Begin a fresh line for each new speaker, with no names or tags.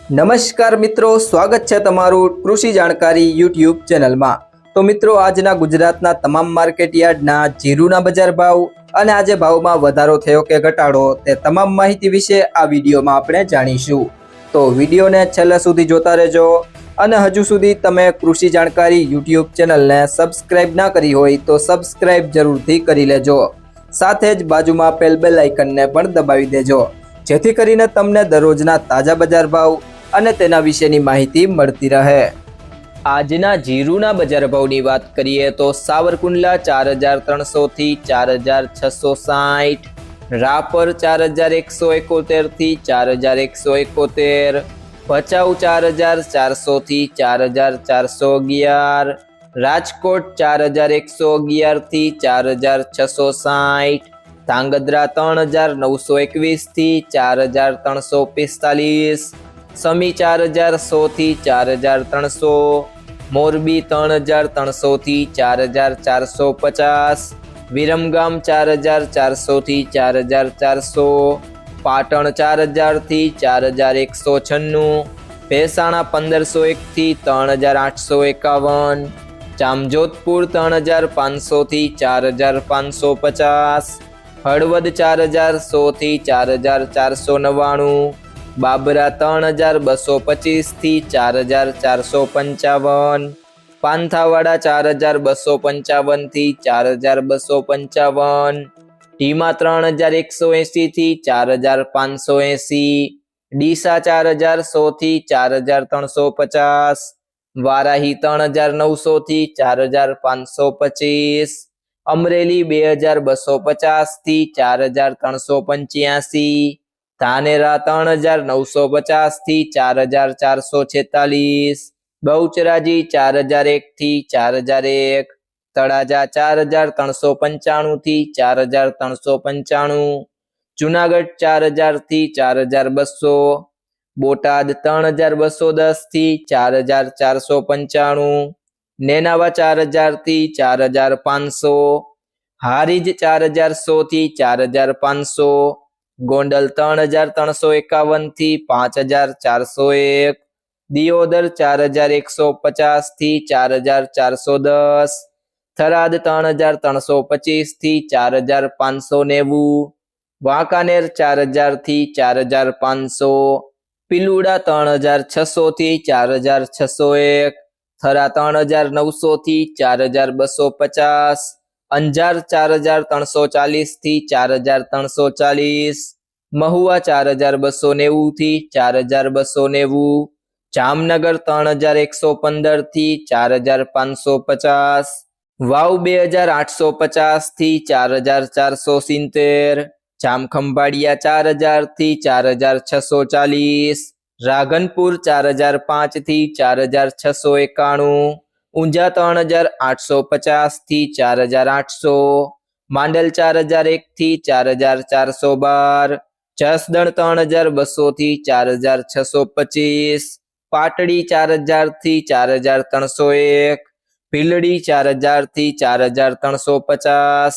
નમસ્કાર મિત્રો, સ્વાગત છે તમારું કૃષિ જાણકારી યુટ્યુબ ચેનલમાં। તો મિત્રો, આજના ગુજરાતના તમામ માર્કેટ યાર્ડના જીરુના બજાર ભાવ અને આજે ભાવમાં વધારો થયો કે ઘટાડો તે તમામ માહિતી વિશે આ વિડીયોમાં આપણે જાણીશું। તો વિડીયોને છેલ્લે સુધી જોતા રહેજો અને હજુ સુધી તમે કૃષિ જાણકારી યુટ્યુબ ચેનલને સબસ્ક્રાઇબ ના કરી હોય તો સબસ્ક્રાઇબ જરૂરથી કરી લેજો। સાથે જ બાજુમાં આપેલ બેલ આઇકનને પણ દબાવી દેજો, જેથી કરીને તમને દરરોજના તાજા બજાર ભાવ અને તેના વિશેની માહિતી મળતી રહે। આજના જીરુના બજાર ભાવની વાત કરીએ તો સાવરકુંડલા 4300 થી 4660, રાપર 4171 થી 4171, ભચાઉ 4400 થી 4411, રાજકોટ 4111 થી 4660, ધાંગધ્રા 3921 થી 4345, સમી 4100 થી 4300, મોરબી 3300 થી 4450, વિરમગામ 4400 થી 4400, પાટણ 4000 થી 4196, ભેસાણા 1501 થી 3851, જામજોધપુર 3500 થી 4550, હળવદ 4100 થી 4499, બાબરા 3225 થી 4455, પાંથાવાડા 4255 થી 4255, ઢીમા 3180 થી 4580, ડીસા 4100 થી 4350, વારાહી 3900 થી 4525, અમરેલી 2250 થી 4385, ધાનેરા 3950 થી 4446, બહુચરાજી 4001 થી 4001, તળાજા 4395 થી 4395, જુનાગઢ 4000 થી 4200, બોટાદ 3210 થી 4495, નેનાવા 4000 થી 4500, હારીજ 4100 થી 4500, ગોંડલ 3351 થી 5401, દિયોદર 4150 થી 4410, થરાદ 3325 થી 4590, વાંકાનેર 4000 થી 4500, પિલુડા 3600 થી 4601, થરા 3900 થી 4250, અંજાર 4340 થી 4340, મહુવા 4290 થી 4290, જામનગર 3115 થી 4550, વાવ 2850 થી 4470, જામખંભાળિયા 4000 થી 4640, રાધનપુર 4005 થી 4691, ઊંઝા 3850 થી 4800, માંડલ 4001 થી 4412, જસદણ 3200 થી 4625, પાટડી 4000 થી 4301, ભીલડી 4000 થી 4350,